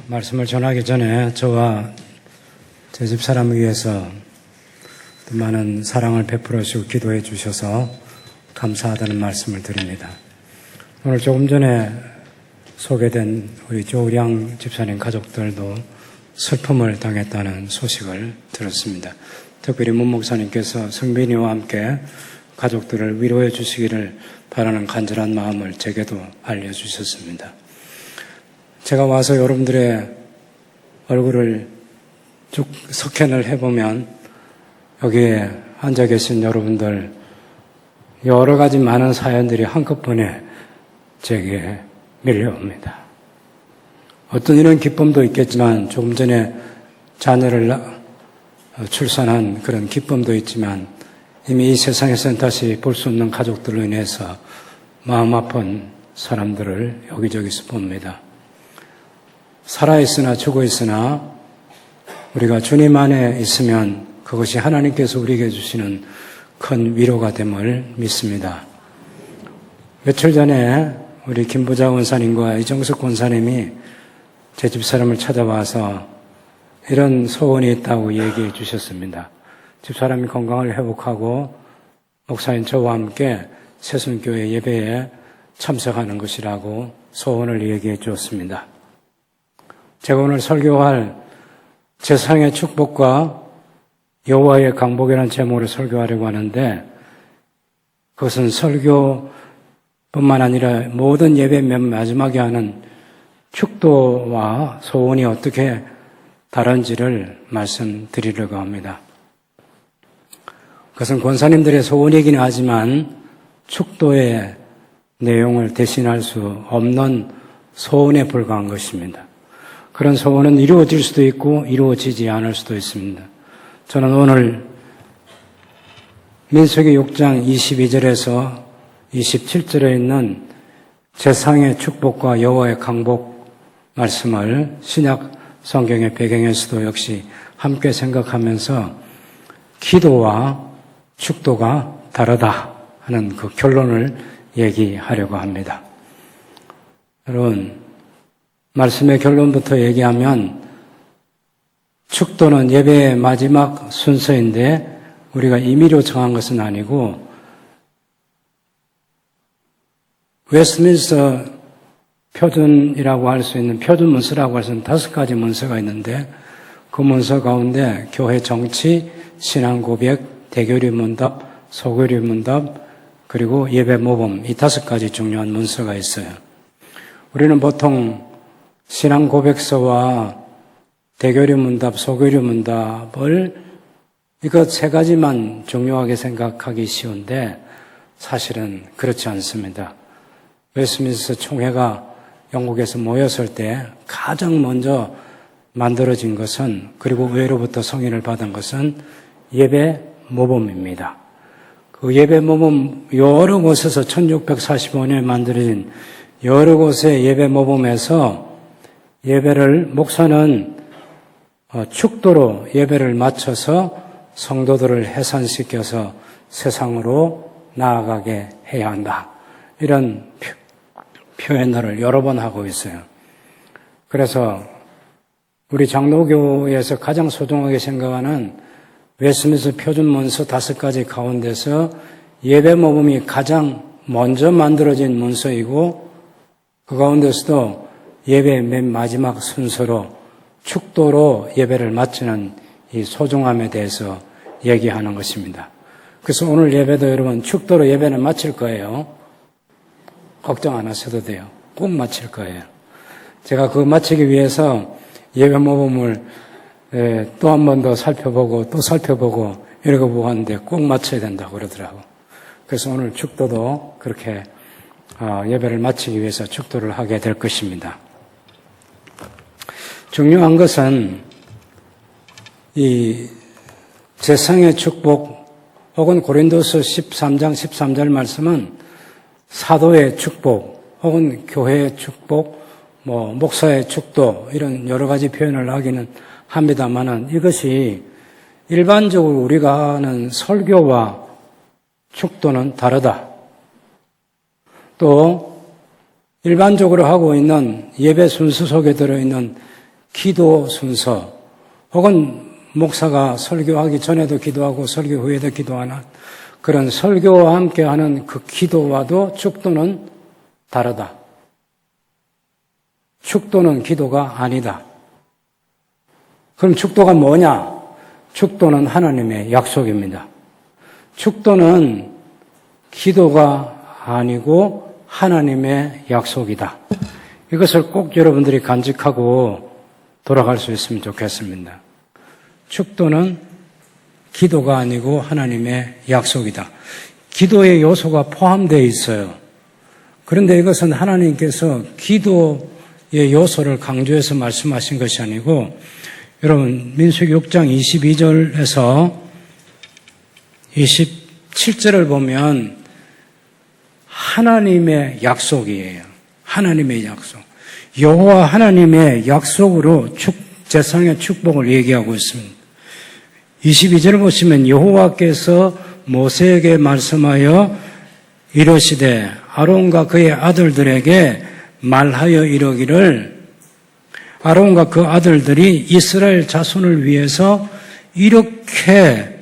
말씀을 전하기 전에 저와 제 집사람을 위해서 많은 사랑을 베풀어 주시고 기도해 주셔서 감사하다는 말씀을 드립니다. 오늘 조금 전에 소개된 우리 조우량 집사님 가족들도 슬픔을 당했다는 소식을 들었습니다. 특별히 문 목사님께서 성빈이와 함께 가족들을 위로해 주시기를 바라는 간절한 마음을 제게도 알려주셨습니다. 제가 와서 여러분들의 얼굴을 쭉 스캔을 해보면 여기에 앉아 계신 여러분들 여러 가지 많은 사연들이 한꺼번에 제게 밀려옵니다. 어떤 이런 기쁨도 있겠지만 조금 전에 자녀를 출산한 그런 기쁨도 있지만 이미 이 세상에서는 다시 볼 수 없는 가족들로 인해서 마음 아픈 사람들을 여기저기서 봅니다. 살아있으나 죽어있으나 우리가 주님 안에 있으면 그것이 하나님께서 우리에게 주시는 큰 위로가 됨을 믿습니다. 며칠 전에 우리 김부자 원사님과 이정석 권사님이 제 집사람을 찾아와서 이런 소원이 있다고 얘기해 주셨습니다. 집사람이 건강을 회복하고 목사님 저와 함께 새순교회 예배에 참석하는 것이라고 소원을 얘기해 주었습니다. 제가 오늘 설교할 세상의 축복과 여호와의 강복이라는 제목으로 설교하려고 하는데 그것은 설교뿐만 아니라 모든 예배 맨 마지막에 하는 축도와 소원이 어떻게 다른지를 말씀드리려고 합니다. 그것은 권사님들의 소원이긴 하지만 축도의 내용을 대신할 수 없는 소원에 불과한 것입니다. 그런 소원은 이루어질 수도 있고 이루어지지 않을 수도 있습니다. 저는 오늘 민수기 6장 22절에서 27절에 있는 세상의 축복과 여호와의 강복 말씀을 신약 성경의 배경에서도 역시 함께 생각하면서 기도와 축도가 다르다 하는 그 결론을 얘기하려고 합니다. 여러분, 말씀의 결론부터 얘기하면 축도는 예배의 마지막 순서인데 우리가 임의로 정한 것은 아니고 웨스트민스터 표준이라고 할 수 있는 표준 문서라고 할 수 있는 5가지 문서가 있는데 그 문서 가운데 교회 정치, 신앙 고백, 대교리 문답, 소교리 문답, 그리고 예배 모범 이 5가지 중요한 문서가 있어요. 우리는 보통 신앙 고백서와 대교리 문답, 소교리 문답을 이것 3가지만 중요하게 생각하기 쉬운데 사실은 그렇지 않습니다. 웨스트민스터 총회가 영국에서 모였을 때 가장 먼저 만들어진 것은 그리고 의회로부터 성인을 받은 것은 예배 모범입니다. 그 예배 모범 여러 곳에서 1645년에 만들어진 여러 곳의 예배 모범에서 예배를 목사는 축도로 예배를 마쳐서 성도들을 해산시켜서 세상으로 나아가게 해야 한다. 이런 표현을 여러 번 하고 있어요. 그래서 우리 장로교에서 가장 소중하게 생각하는 웨스트민스터 표준 문서 5가지 가운데서 예배 모범이 가장 먼저 만들어진 문서이고 그 가운데서도 예배 맨 마지막 순서로 축도로 예배를 마치는 이 소중함에 대해서 얘기하는 것입니다. 그래서 오늘 예배도 여러분 축도로 예배는 마칠 거예요. 걱정 안 하셔도 돼요. 꼭 마칠 거예요. 제가 그거 마치기 위해서 예배 모범을 또 한 번 더 살펴보고 또 살펴보고 읽어보고 하는데 꼭 마쳐야 된다고 그러더라고. 그래서 오늘 축도도 그렇게 예배를 마치기 위해서 축도를 하게 될 것입니다. 중요한 것은 이 세상의 축복 혹은 고린도서 13장 13절 말씀은 사도의 축복 혹은 교회의 축복 목사의 축도 이런 여러 가지 표현을 하기는 합니다만은 이것이 일반적으로 우리가 하는 설교와 축도는 다르다. 또 일반적으로 하고 있는 예배 순서 속에 들어있는 기도 순서, 혹은 목사가 설교하기 전에도 기도하고 설교 후에도 기도하는 그런 설교와 함께하는 그 기도와도 축도는 다르다. 축도는 기도가 아니다. 그럼 축도가 뭐냐? 축도는 하나님의 약속입니다. 축도는 기도가 아니고 하나님의 약속이다. 이것을 꼭 여러분들이 간직하고 돌아갈 수 있으면 좋겠습니다. 축도는 기도가 아니고 하나님의 약속이다. 기도의 요소가 포함되어 있어요. 그런데 이것은 하나님께서 기도의 요소를 강조해서 말씀하신 것이 아니고, 여러분 민수기 6장 22절에서 27절을 보면 하나님의 약속이에요. 하나님의 약속. 여호와 하나님의 약속으로 제상의 축복을 얘기하고 있습니다. 22절을 보시면 여호와께서 모세에게 말씀하여 이르시되 아론과 그의 아들들에게 말하여 이르기를, 아론과 그 아들들이 이스라엘 자손을 위해서 이렇게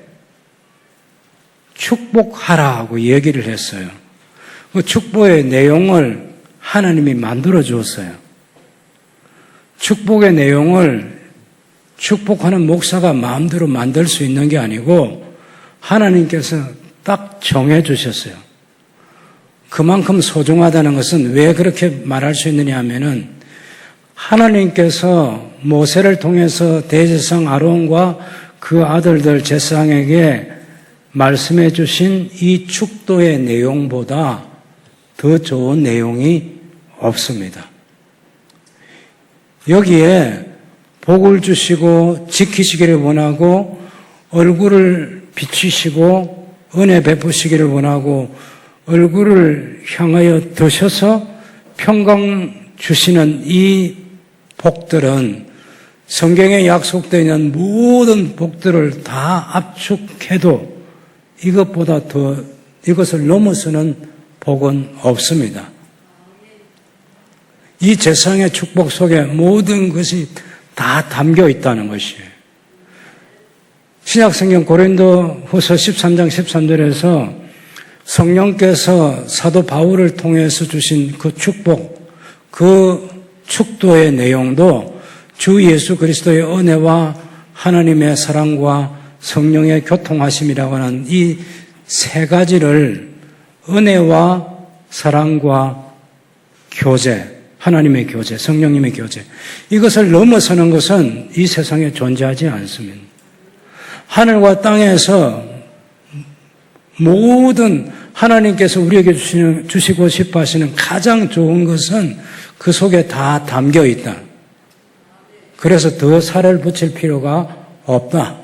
축복하라고 얘기를 했어요. 그 축복의 내용을 하나님이 만들어 주었어요. 축복의 내용을 축복하는 목사가 마음대로 만들 수 있는 게 아니고 하나님께서 딱 정해 주셨어요. 그만큼 소중하다는 것은 왜 그렇게 말할 수 있느냐 하면은, 하나님께서 모세를 통해서 대제사장 아론과 그 아들들 제사장에게 말씀해 주신 이 축도의 내용보다 더 좋은 내용이 없습니다. 여기에 복을 주시고 지키시기를 원하고 얼굴을 비추시고 은혜 베푸시기를 원하고 얼굴을 향하여 드셔서 평강 주시는 이 복들은 성경에 약속되어 있는 모든 복들을 다 압축해도 이것보다 더, 이것을 넘어서는 복은 없습니다. 이 제사장의 축복 속에 모든 것이 다 담겨 있다는 것이에요. 신약성경 고린도후서 13장 13절에서 성령께서 사도 바울을 통해서 주신 그 축복, 그 축도의 내용도 주 예수 그리스도의 은혜와 하나님의 사랑과 성령의 교통하심이라고 하는 이 세 가지를, 은혜와 사랑과 교제, 하나님의 교제, 성령님의 교제, 이것을 넘어서는 것은 이 세상에 존재하지 않습니다. 하늘과 땅에서 모든 하나님께서 우리에게 주시고 싶어 하시는 가장 좋은 것은 그 속에 다 담겨 있다. 그래서 더 살을 붙일 필요가 없다.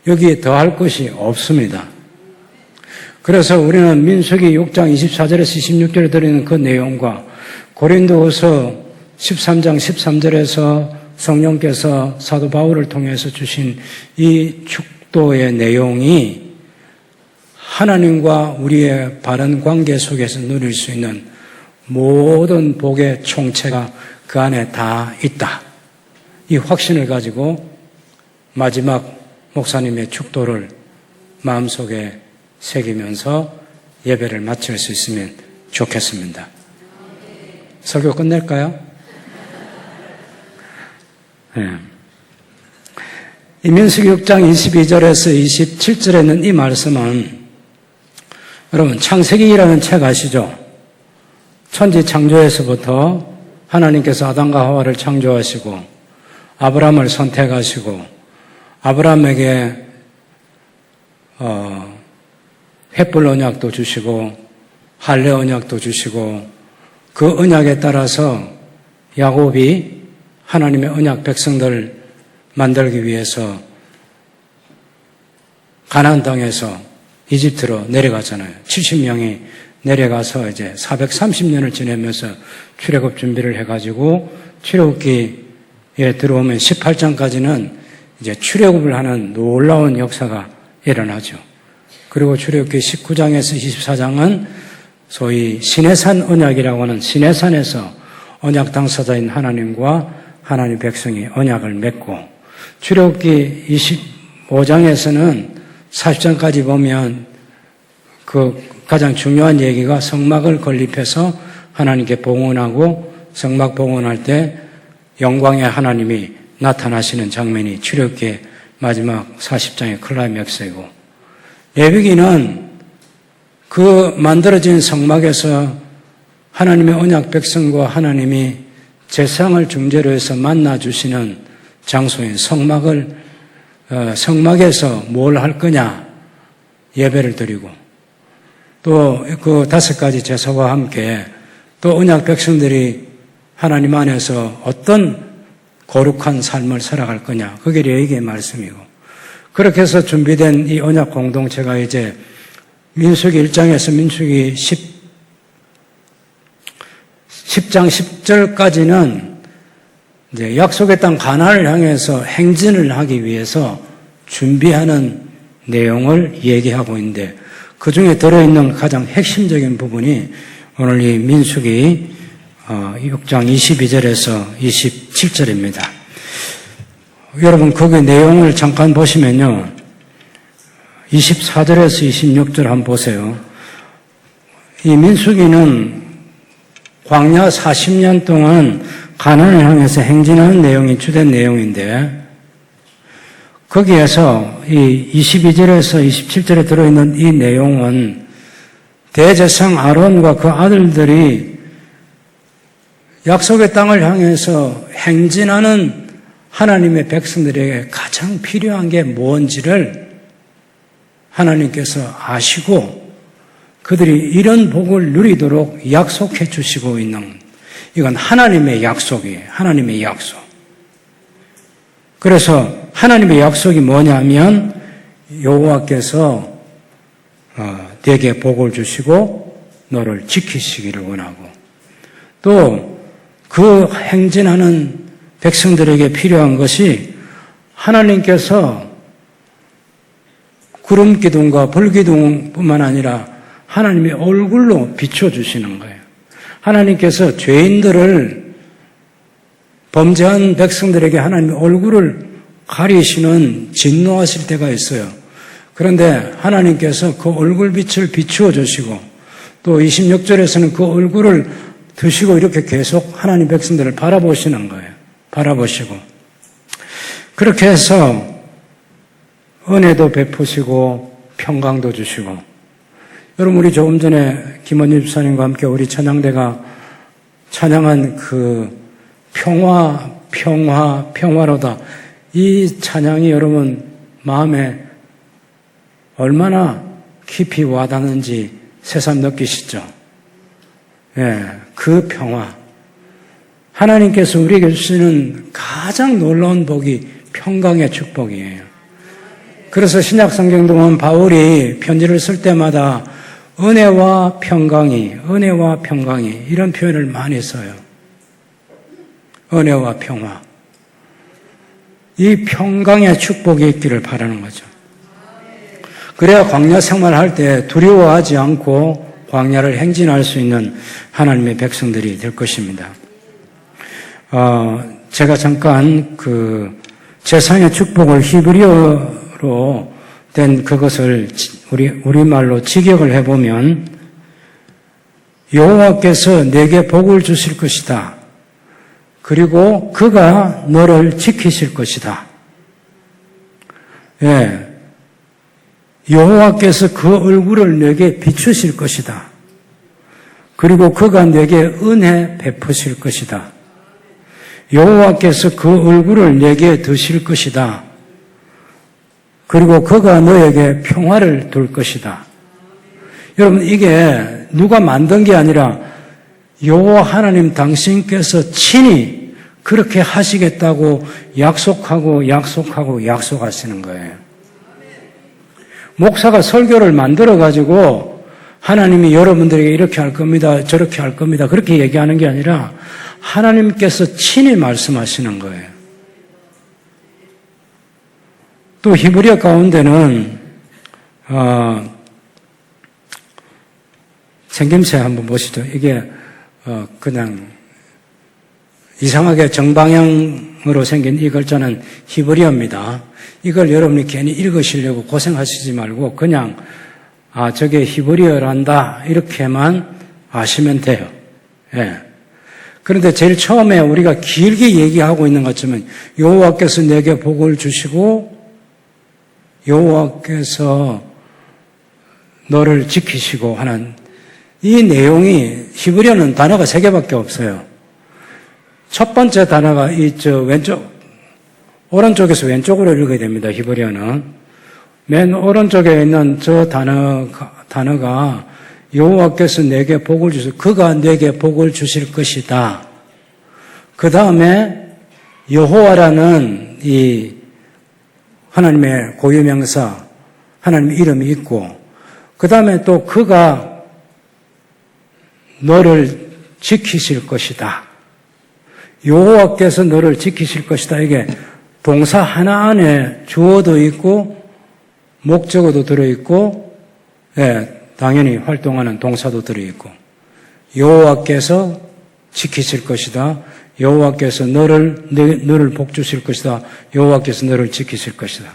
여기에 더할 것이 없습니다. 그래서 우리는 민수기 6장 24절에서 26절에 들어있는 그 내용과 고린도후서 13장 13절에서 성령께서 사도 바울을 통해서 주신 이 축도의 내용이 하나님과 우리의 바른 관계 속에서 누릴 수 있는 모든 복의 총체가 그 안에 다 있다. 이 확신을 가지고 마지막 목사님의 축도를 마음속에 새기면서 예배를 마칠 수 있으면 좋겠습니다. 설교 끝낼까요? 네. 이 민수기 6장 22절에서 27절에는 이 말씀은, 여러분 창세기라는 책 아시죠? 천지 창조에서부터 하나님께서 아담과 하와를 창조하시고 아브라함을 선택하시고 아브라함에게 횃불 언약도 주시고 할례 언약도 주시고 그 언약에 따라서 야곱이 하나님의 언약 백성들을 만들기 위해서 가나안 땅에서 이집트로 내려가잖아요. 70명이 내려가서 이제 430년을 지내면서 출애굽 준비를 해가지고 출애굽기에 들어오면 18장까지는 이제 출애굽을 하는 놀라운 역사가 일어나죠. 그리고 출애굽기 19장에서 24장은 소위 시내산 언약이라고 하는 시내산에서 언약 당사자인 하나님과 하나님 백성이 언약을 맺고, 출애굽기 25장에서는 40장까지 보면 그 가장 중요한 얘기가 성막을 건립해서 하나님께 봉헌하고, 성막 봉헌할 때 영광의 하나님이 나타나시는 장면이 출애굽기의 마지막 40장의 클라이맥스이고, 레위기는 그 만들어진 성막에서 하나님의 언약 백성과 하나님이 제사장을 중재로 해서 만나주시는 장소인 성막에서 뭘 할 거냐, 예배를 드리고, 또 그 5가지 제사와 함께 또 언약 백성들이 하나님 안에서 어떤 거룩한 삶을 살아갈 거냐, 그게 레위기의 말씀이고, 그렇게 해서 준비된 이 언약 공동체가 이제 민수기 1장에서 민수기 10장 10절까지는 이제 약속의 땅 가나안을 향해서 행진을 하기 위해서 준비하는 내용을 얘기하고 있는데, 그 중에 들어있는 가장 핵심적인 부분이 오늘 이 민수기 6장 22절에서 27절입니다. 여러분 거기 내용을 잠깐 보시면요, 24절에서 26절 한번 보세요. 이 민수기는 광야 40년 동안 가나안을 향해서 행진하는 내용이 주된 내용인데, 거기에서 이 22절에서 27절에 들어있는 이 내용은 대제사장 아론과 그 아들들이 약속의 땅을 향해서 행진하는 하나님의 백성들에게 가장 필요한 게 뭔지를 하나님께서 아시고 그들이 이런 복을 누리도록 약속해 주시고 있는, 이건 하나님의 약속이에요. 하나님의 약속. 그래서 하나님의 약속이 뭐냐면 여호와께서 네게 복을 주시고 너를 지키시기를 원하고, 또 그 행진하는 백성들에게 필요한 것이 하나님께서 구름 기둥과 불 기둥뿐만 아니라 하나님의 얼굴로 비춰주시는 거예요. 하나님께서 죄인들을, 범죄한 백성들에게 하나님의 얼굴을 가리시는 진노하실 때가 있어요. 그런데 하나님께서 그 얼굴빛을 비추어 주시고, 또 26절에서는 그 얼굴을 드시고 이렇게 계속 하나님 백성들을 바라보시는 거예요. 바라보시고. 그렇게 해서 은혜도 베푸시고 평강도 주시고. 여러분, 우리 조금 전에 김원희 집사님과 함께 우리 찬양대가 찬양한 그 평화로다. 이 찬양이 여러분 마음에 얼마나 깊이 와닿는지 새삼 느끼시죠? 예, 그 평화. 하나님께서 우리에게 주시는 가장 놀라운 복이 평강의 축복이에요. 그래서 신약 성경도 보면 바울이 편지를 쓸 때마다 은혜와 평강이 이런 표현을 많이 써요. 은혜와 평화. 이 평강의 축복이 있기를 바라는 거죠. 그래야 광야 생활할 때 두려워하지 않고 광야를 행진할 수 있는 하나님의 백성들이 될 것입니다. 제가 잠깐 그 제사의 축복을 히브리어로 된 그것을 우리말로 직역을 해보면, 여호와께서 내게 복을 주실 것이다. 그리고 그가 너를 지키실 것이다. 예. 여호와께서 그 얼굴을 내게 비추실 것이다. 그리고 그가 내게 은혜 베푸실 것이다. 여호와께서 그 얼굴을 내게 드실 것이다. 그리고 그가 너에게 평화를 둘 것이다. 여러분, 이게 누가 만든 게 아니라 여호와 하나님 당신께서 친히 그렇게 하시겠다고 약속하시는 거예요. 목사가 설교를 만들어가지고 하나님이 여러분들에게 이렇게 할 겁니다, 저렇게 할 겁니다, 그렇게 얘기하는 게 아니라 하나님께서 친히 말씀하시는 거예요. 또 히브리어 가운데는 생김새 한번 보시죠. 이게 그냥 이상하게 정방향으로 생긴 이 글자는 히브리어입니다. 이걸 여러분이 괜히 읽으시려고 고생하시지 말고 그냥 저게 히브리어란다 이렇게만 아시면 돼요. 예. 그런데 제일 처음에 우리가 길게 얘기하고 있는 것처럼 여호와께서 내게 복을 주시고 여호와께서 너를 지키시고 하는 이 내용이 히브리어는 단어가 3개밖에 없어요. 첫 번째 단어가 오른쪽에서 왼쪽으로 읽어야 됩니다. 히브리어는. 맨 오른쪽에 있는 저 단어가 여호와께서 내게 복을 주시고 그가 내게 복을 주실 것이다. 그 다음에 여호와라는 이 하나님의 고유명사, 하나님의 이름이 있고 그 다음에 또 그가 너를 지키실 것이다. 여호와께서 너를 지키실 것이다. 이게 동사 하나 안에 주어도 있고 목적어도 들어있고 당연히 활동하는 동사도 들어있고 여호와께서 지키실 것이다. 여호와께서 너를 복 주실 것이다. 여호와께서 너를 지키실 것이다.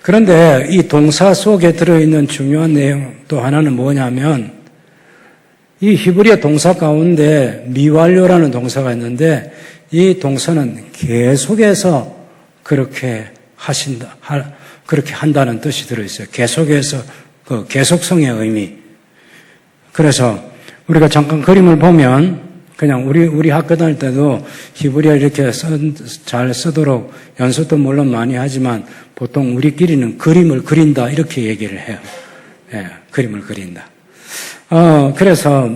그런데 이 동사 속에 들어있는 중요한 내용 또 하나는 뭐냐면 이 히브리어 동사 가운데 미완료라는 동사가 있는데 이 동사는 계속해서 그렇게 한다는 뜻이 들어있어요. 계속해서 그 계속성의 의미. 그래서 우리가 잠깐 그림을 보면 그냥 우리 학교 다닐 때도 히브리어 이렇게 잘 쓰도록 연습도 물론 많이 하지만 보통 우리끼리는 그림을 그린다 이렇게 얘기를 해요. 예, 그림을 그린다. 그래서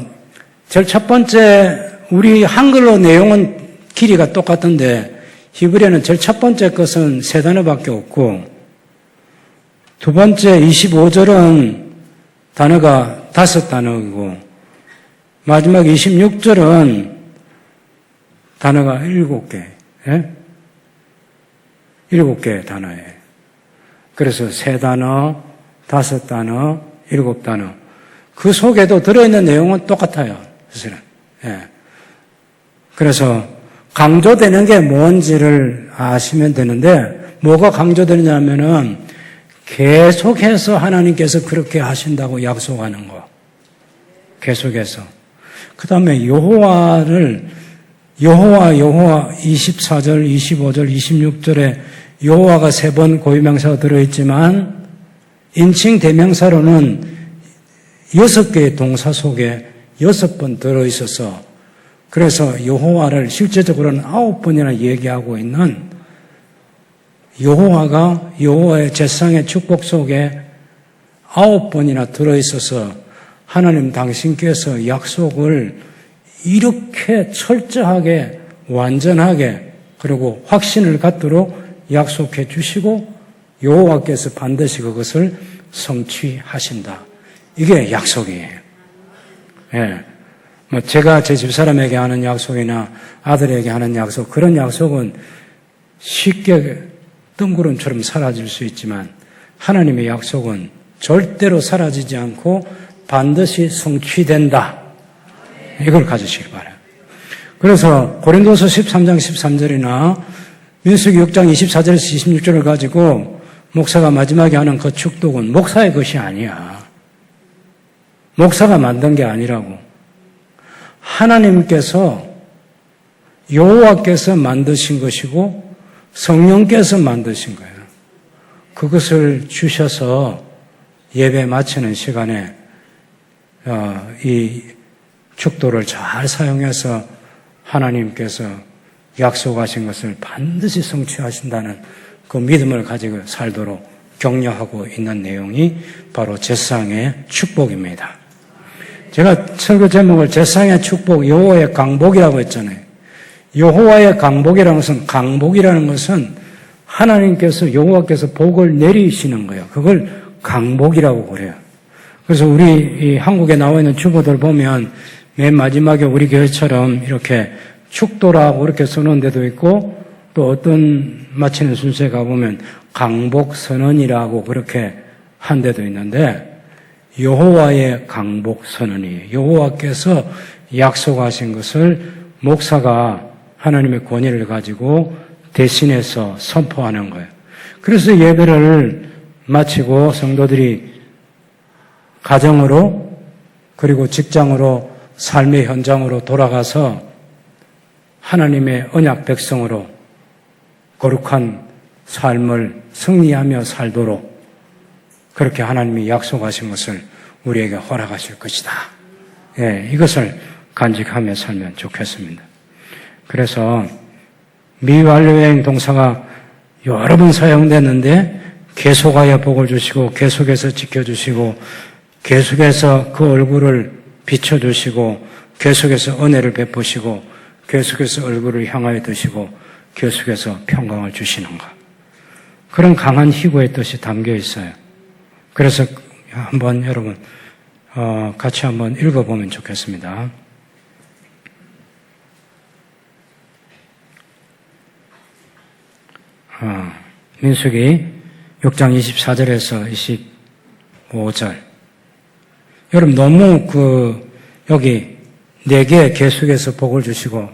제일 첫 번째 우리 한글로 내용은 길이가 똑같은데 히브리어는 제일 첫 번째 것은 3단어밖에 없고 두 번째 25절은 단어가 5단어이고 마지막 26절은 단어가 7개. 예? 7개의 단어예요. 그래서 3단어, 5단어, 7단어. 그 속에도 들어있는 내용은 똑같아요. 사실은. 예. 그래서 강조되는 게 뭔지를 아시면 되는데 뭐가 강조되느냐면은 계속해서 하나님께서 그렇게 하신다고 약속하는 거. 계속해서. 그 다음에 여호와 24절, 25절, 26절에 여호와가 3번 고유명사가 들어있지만 인칭 대명사로는 6개의 동사 속에 6번 들어있어서 그래서 여호와를 실제적으로는 9번이나 얘기하고 있는 여호와가 여호와의 제사장의 축복 속에 9번이나 들어있어서 하나님 당신께서 약속을 이렇게 철저하게 완전하게 그리고 확신을 갖도록 약속해 주시고 여호와께서 반드시 그것을 성취하신다. 이게 약속이에요. 예. 제가 제 집사람에게 하는 약속이나 아들에게 하는 약속, 그런 약속은 쉽게 뜬구름처럼 사라질 수 있지만 하나님의 약속은 절대로 사라지지 않고 반드시 성취된다. 이걸 가지시기 바라요. 그래서 고린도서 13장 13절이나 민수기 6장 24절에서 26절을 가지고 목사가 마지막에 하는 그 축독은 목사의 것이 아니야. 목사가 만든 게 아니라고. 하나님께서 여호와께서 만드신 것이고 성령께서 만드신 거예요. 그것을 주셔서 예배 마치는 시간에 이 축도를 잘 사용해서 하나님께서 약속하신 것을 반드시 성취하신다는 그 믿음을 가지고 살도록 격려하고 있는 내용이 바로 제사장의 축복입니다. 제가 설교 제목을 제사장의 축복, 여호와의 강복이라고 했잖아요. 여호와의 강복이라는 것은 하나님께서 여호와께서 복을 내리시는 거예요. 그걸 강복이라고 그래요. 그래서 우리 한국에 나와 있는 주보들 보면 맨 마지막에 우리 교회처럼 이렇게 축도라고 이렇게 써놓은 데도 있고 또 어떤 마치는 순서에 가보면 강복선언이라고 그렇게 한 데도 있는데 여호와의 강복선언이에요. 여호와께서 약속하신 것을 목사가 하나님의 권위를 가지고 대신해서 선포하는 거예요. 그래서 예배를 마치고 성도들이 가정으로 그리고 직장으로 삶의 현장으로 돌아가서 하나님의 언약 백성으로 거룩한 삶을 승리하며 살도록 그렇게 하나님이 약속하신 것을 우리에게 허락하실 것이다. 예, 이것을 간직하며 살면 좋겠습니다. 그래서 미완료행 동사가 여러 번 사용됐는데 계속하여 복을 주시고 계속해서 지켜주시고 계속해서 그 얼굴을 비춰주시고 계속해서 은혜를 베푸시고 계속해서 얼굴을 향하여 드시고 계속해서 평강을 주시는가. 그런 강한 희구의 뜻이 담겨 있어요. 그래서 한번 여러분 같이 한번 읽어보면 좋겠습니다. 민수기 6장 24절에서 25절. 여러분 너무 여기 4개 계속해서 복을 주시고,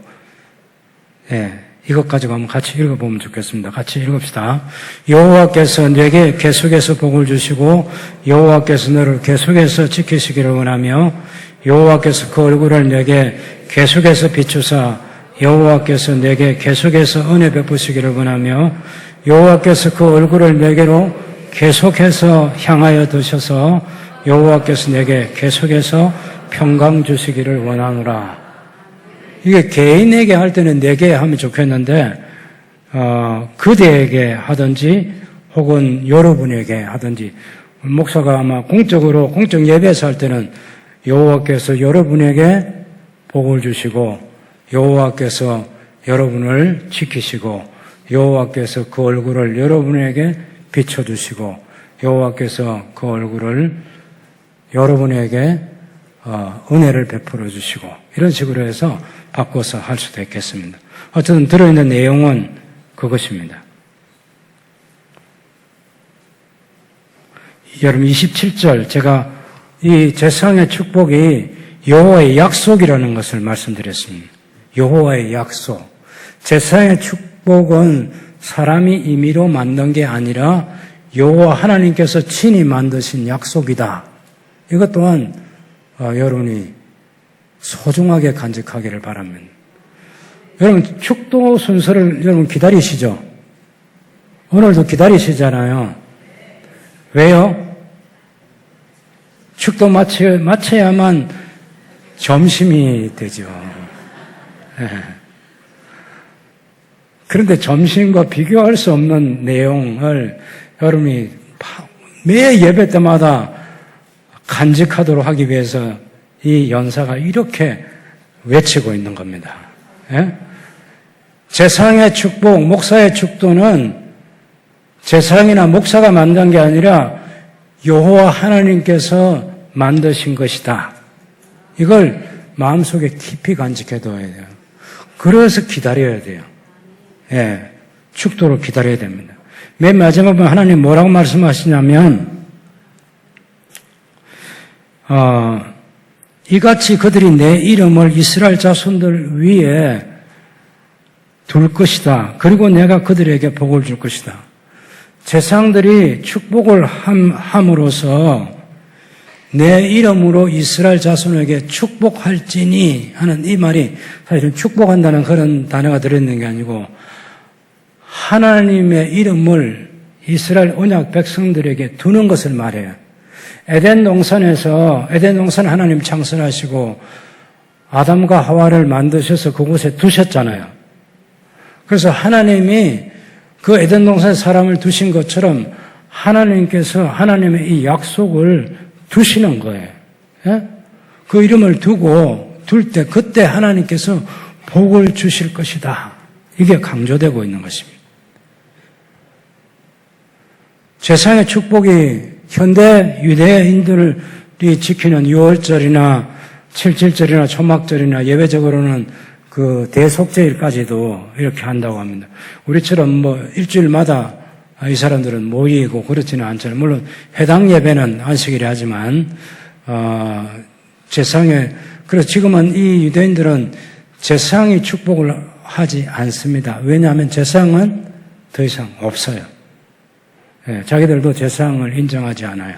예, 이것 가지고 한번 같이 읽어보면 좋겠습니다. 같이 읽읍시다. 여호와께서 내게 계속해서 복을 주시고 여호와께서 너를 계속해서 지키시기를 원하며 여호와께서 그 얼굴을 내게 계속해서 비추사 여호와께서 내게 계속해서 은혜 베푸시기를 원하며 여호와께서 그 얼굴을 내게로 계속해서 향하여 드셔서 여호와께서 내게 계속해서 평강 주시기를 원하노라. 이게 개인에게 할 때는 4개 하면 좋겠는데 그대에게 하든지 혹은 여러분에게 하든지 목사가 아마 공적 예배에서 할 때는 여호와께서 여러분에게 복을 주시고 여호와께서 여러분을 지키시고 여호와께서 그 얼굴을 여러분에게 비춰주시고 여호와께서 그 얼굴을 여러분에게 은혜를 베풀어 주시고 이런 식으로 해서 바꿔서 할 수도 있겠습니다. 어쨌든 들어있는 내용은 그것입니다. 여러분 27절 제가 이 제사장의 축복이 여호와의 약속이라는 것을 말씀드렸습니다. 여호와의 약속. 제사장의 축복은 사람이 임의로 만든 게 아니라 여호와 하나님께서 친히 만드신 약속이다. 이것 또한 여러분이 소중하게 간직하기를 바랍니다. 여러분 축도 순서를 여러분 기다리시죠? 오늘도 기다리시잖아요. 왜요? 축도 마쳐야만 점심이 되죠. 그런데 점심과 비교할 수 없는 내용을 여러분이 매 예배 때마다 간직하도록 하기 위해서 이 연사가 이렇게 외치고 있는 겁니다. 예? 제사장의 축복, 목사의 축도는 제사장이나 목사가 만든 게 아니라 여호와 하나님께서 만드신 것이다. 이걸 마음속에 깊이 간직해둬야 돼요. 그래서 기다려야 돼요. 예, 축도를 기다려야 됩니다. 맨 마지막에 하나님 뭐라고 말씀하시냐면 이같이 그들이 내 이름을 이스라엘 자손들 위에 둘 것이다. 그리고 내가 그들에게 복을 줄 것이다. 제사장들이 축복을 함으로써 내 이름으로 이스라엘 자손에게 축복할지니 하는 이 말이 사실은 축복한다는 그런 단어가 들어있는 게 아니고 하나님의 이름을 이스라엘 언약 백성들에게 두는 것을 말해요. 에덴 동산 하나님 창설하시고 아담과 하와를 만드셔서 그곳에 두셨잖아요. 그래서 하나님이 그 에덴 동산에 사람을 두신 것처럼 하나님께서 하나님의 이 약속을 두시는 거예요. 예? 그 이름을 둘 때 그때 하나님께서 복을 주실 것이다. 이게 강조되고 있는 것입니다. 제사장의 축복이 현대 유대인들이 지키는 6월절이나 7.7절이나 초막절이나 예외적으로는 그 대속제일까지도 이렇게 한다고 합니다. 우리처럼 일주일마다 이 사람들은 모이고 그렇지는 않잖아요. 물론 해당 예배는 안식일에 하지만 그래서 지금은 이 유대인들은 제사장이 축복을 하지 않습니다. 왜냐하면 제사장은 더 이상 없어요. 예, 자기들도 제사장을 인정하지 않아요.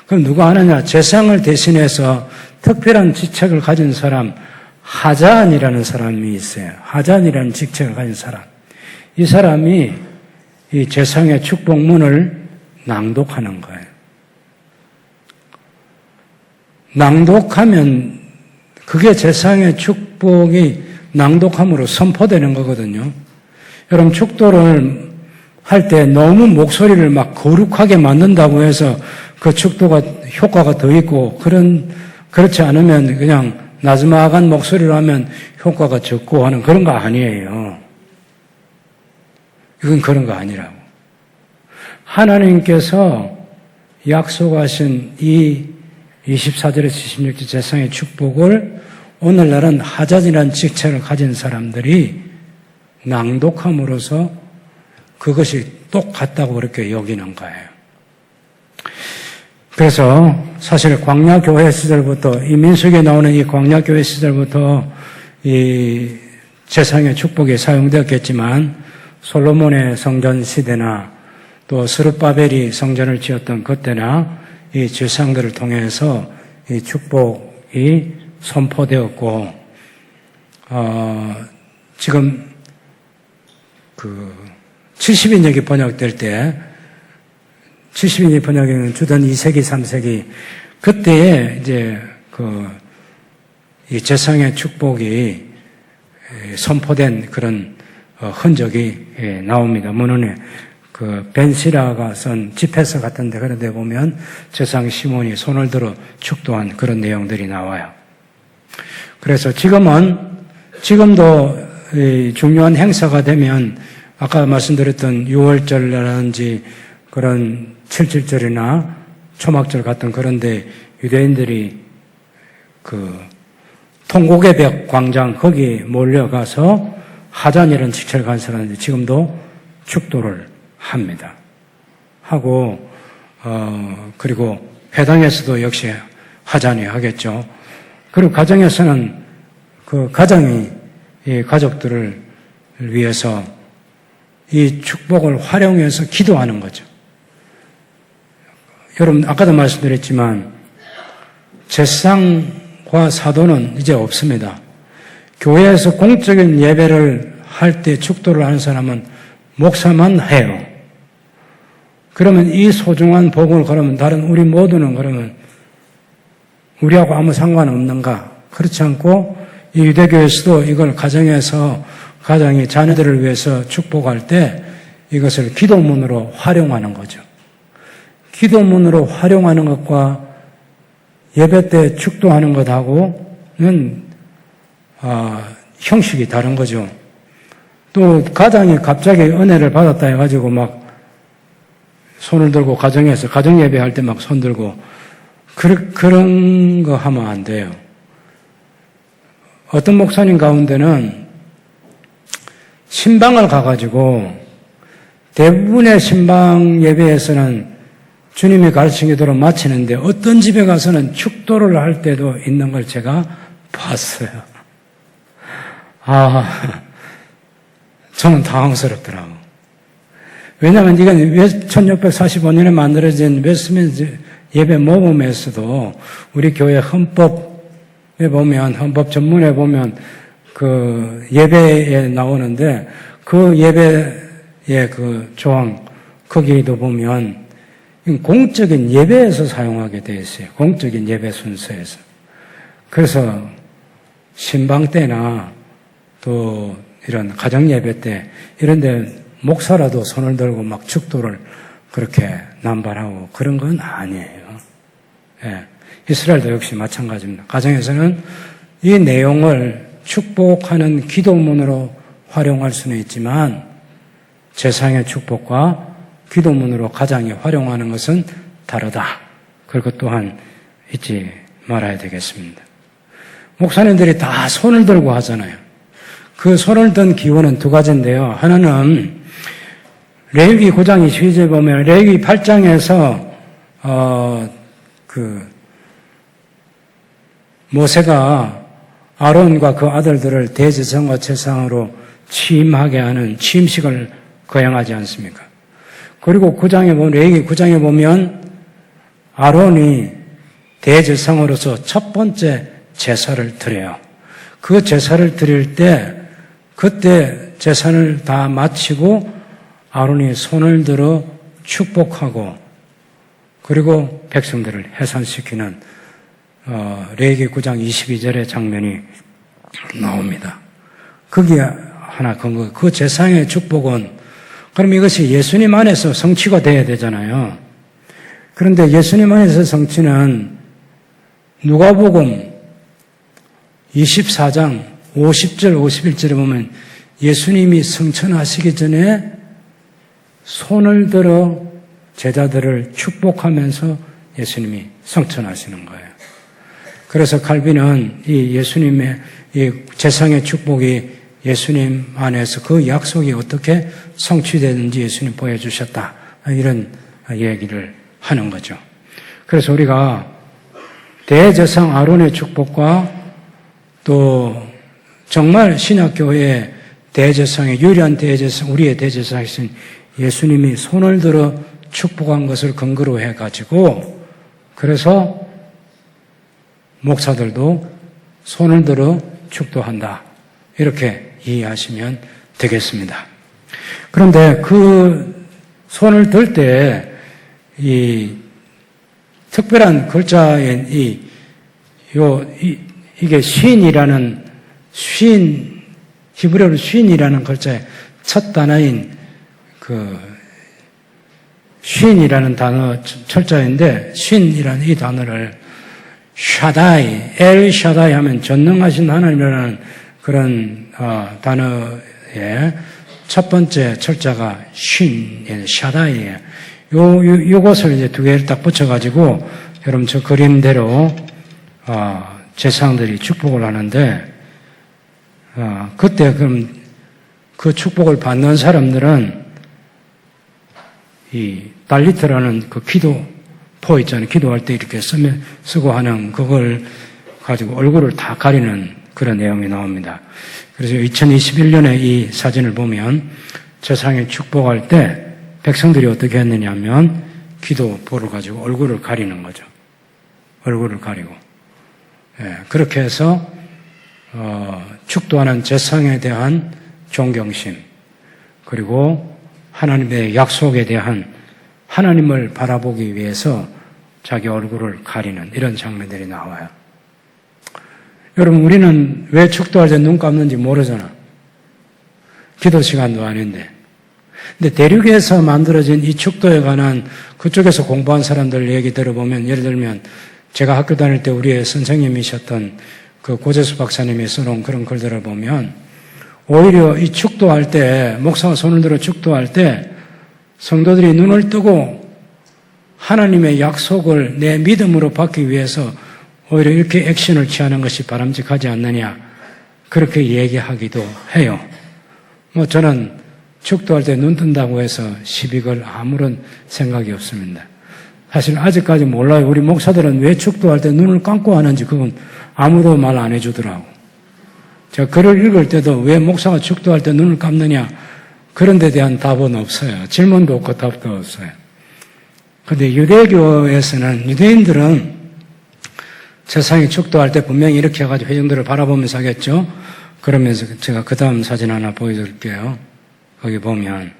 그럼 누가 하느냐? 제사장을 대신해서 특별한 직책을 가진 사람, 하잔이라는 사람이 있어요. 하잔이라는 직책을 가진 사람. 이 사람이 이 제사장의 축복문을 낭독하는 거예요. 낭독하면 그게 제사장의 축복이 낭독함으로 선포되는 거거든요. 여러분, 축도를 할 때 너무 목소리를 막 거룩하게 만든다고 해서 그 축도가 효과가 더 있고, 그렇지 않으면 그냥 나지막한 목소리로 하면 효과가 적고 하는 그런 거 아니에요. 이건 그런 거 아니라고. 하나님께서 약속하신 이 24절에서 26절 제사장의 축복을 오늘날은 하잔이라는 직책을 가진 사람들이 낭독함으로써 그것이 똑같다고 그렇게 여기는 거예요. 그래서 사실 광야교회 시절부터, 이 민수기에 나오는 이 광야교회 시절부터 이 제사장의 축복이 사용되었겠지만, 솔로몬의 성전 시대나 또 스룹바벨이 성전을 지었던 그때나 이 제사장들을 통해서 이 축복이 선포되었고, 지금 70인역이 번역될 때, 70인역 번역에는 주던 2세기, 3세기, 그때에 이제 이 제사장의 축복이 선포된 그런 흔적이 나옵니다. 문헌에 벤시라가 쓴 집회서 같은데 그런 데 보면 제사장 시몬이 손을 들어 축도한 그런 내용들이 나와요. 그래서 지금도 중요한 행사가 되면 아까 말씀드렸던 6월절이라든지 그런 77절이나 초막절 같은 그런데 유대인들이 통곡의 벽 광장 거기 몰려가서 하잔이라는 직책을 가진 사람들이 지금도 축도를 합니다. 하고 그리고 회당에서도 역시 하잔이 하겠죠. 그리고 가정에서는 그 가정이 이 가족들을 위해서 이 축복을 활용해서 기도하는 거죠. 여러분, 아까도 말씀드렸지만 제사장과 사도는 이제 없습니다. 교회에서 공적인 예배를 할 때 축도를 하는 사람은 목사만 해요. 그러면 이 소중한 복을 그러면 다른 우리 모두는 그러면 우리하고 아무 상관없는가? 그렇지 않고 이 유대교에서도 이걸 가정에서 가정이 자녀들을 위해서 축복할 때 이것을 기도문으로 활용하는 거죠. 기도문으로 활용하는 것과 예배 때 축도하는 것하고는 형식이 다른 거죠. 또 가장이 갑자기 은혜를 받았다 해가지고 막 손을 들고 가정에서 가정 예배할 때 막 손 들고 그런 거 하면 안 돼요. 어떤 목사님 가운데는 신방을 가가지고 대부분의 신방 예배에서는 주님이 가르친 기도로 마치는데 어떤 집에 가서는 축도를 할 때도 있는 걸 제가 봤어요. 저는 당황스럽더라고. 왜냐하면 이건 1645년에 만들어진 웨스트민스터 예배 모범에서도 우리 교회 헌법에 보면, 헌법 전문에 보면 그 예배에 나오는데 그 예배의 그 조항, 거기도 보면 공적인 예배에서 사용하게 되어 있어요. 공적인 예배 순서에서. 그래서 신방 때나 또 이런 가정 예배 때 이런데 목사라도 손을 들고 막 축도를 그렇게 남발하고 그런 건 아니에요. 예. 이스라엘도 역시 마찬가지입니다. 가정에서는 이 내용을 축복하는 기도문으로 활용할 수는 있지만 제사장의 축복과 기도문으로 가장이 활용하는 것은 다르다. 그것 또한 잊지 말아야 되겠습니다. 목사님들이 다 손을 들고 하잖아요. 그 손을 든 기원은 두 가지인데요. 하나는 레위기 9장 22절에 보면 레위기 8장에서 모세가 아론과 그 아들들을 대제사장과 제사장으로 취임하게 하는 취임식을 거행하지 않습니까? 그리고 레위기 9장에 보면 아론이 대제사장으로서 첫 번째 제사를 드려요. 그 제사를 드릴 때 그때 제사를 다 마치고 아론이 손을 들어 축복하고 그리고 백성들을 해산시키는 레위기 9장 22절의 장면이 나옵니다. 거기에 하나 그 제사의 축복은 그럼 이것이 예수님 안에서 성취가 돼야 되잖아요. 그런데 예수님 안에서 성취는 누가복음 24장 50절 51절에 보면 예수님이 성천하시기 전에 손을 들어 제자들을 축복하면서 예수님이 성천하시는 거예요. 그래서 칼빈은 이 예수님의 이 제상의 축복이 예수님 안에서 그 약속이 어떻게 성취되는지 예수님 보여주셨다. 이런 얘기를 하는 거죠. 그래서 우리가 대제사장 아론의 축복과 또 정말 신약교회의 대제사장의 유일한 대제사장, 우리의 대제사장이신 예수님이 손을 들어 축복한 것을 근거로 해가지고 그래서 목사들도 손을 들어 축도한다. 이렇게 이해하시면 되겠습니다. 그런데 그 손을 들 때 이 특별한 글자에 이게 쉰이라는 히브리어로 쉰이라는 글자의 첫 단어인 그 쉰이라는 단어 철자인데 쉰이라는 이 단어를 샤다이, 엘 샤다이 하면 전능하신 하나님이라는 그런 단어의 첫 번째 철자가 쉰, 샤다이예요. 요것을 이제 두 개를 딱 붙여가지고 여러분 저 그림대로 제사장들이 축복을 하는데 그때 그럼 그 축복을 받는 사람들은 이 달리트라는 그 기도포 있잖아요. 기도할 때 이렇게 쓰고 하는 그걸 가지고 얼굴을 다 가리는 그런 내용이 나옵니다. 그래서 2021년에 이 사진을 보면 제사장이 축복할 때 백성들이 어떻게 했느냐 하면 기도포를 가지고 얼굴을 가리는 거죠. 얼굴을 가리고. 그렇게 해서 축도하는 제사장에 대한 존경심 그리고 하나님의 약속에 대한 하나님을 바라보기 위해서 자기 얼굴을 가리는 이런 장면들이 나와요. 여러분 우리는 왜 축도할 때 눈 감는지 모르잖아. 기도 시간도 아닌데. 근데 대륙에서 만들어진 이 축도에 관한 그쪽에서 공부한 사람들 얘기 들어보면 예를 들면 제가 학교 다닐 때 우리의 선생님이셨던 그 고재수 박사님이 써놓은 그런 글들을 보면 오히려 이 축도할 때 목사가 손을 들어 축도할 때 성도들이 눈을 뜨고 하나님의 약속을 내 믿음으로 받기 위해서 오히려 이렇게 액션을 취하는 것이 바람직하지 않느냐 그렇게 얘기하기도 해요. 저는 축도할 때 눈 뜬다고 해서 시비 걸 아무런 생각이 없습니다. 사실 아직까지 몰라요. 우리 목사들은 왜 축도할 때 눈을 감고 하는지 그건 아무도 말 안 해주더라고. 제가 글을 읽을 때도 왜 목사가 축도할 때 눈을 감느냐 그런 데 대한 답은 없어요. 질문도 없고 답도 없어요. 그런데 유대인들은 세상이 축도할 때 분명히 이렇게 해가지고 회중들을 바라보면서 하겠죠. 그러면서 제가 그 다음 사진 하나 보여드릴게요. 거기 보면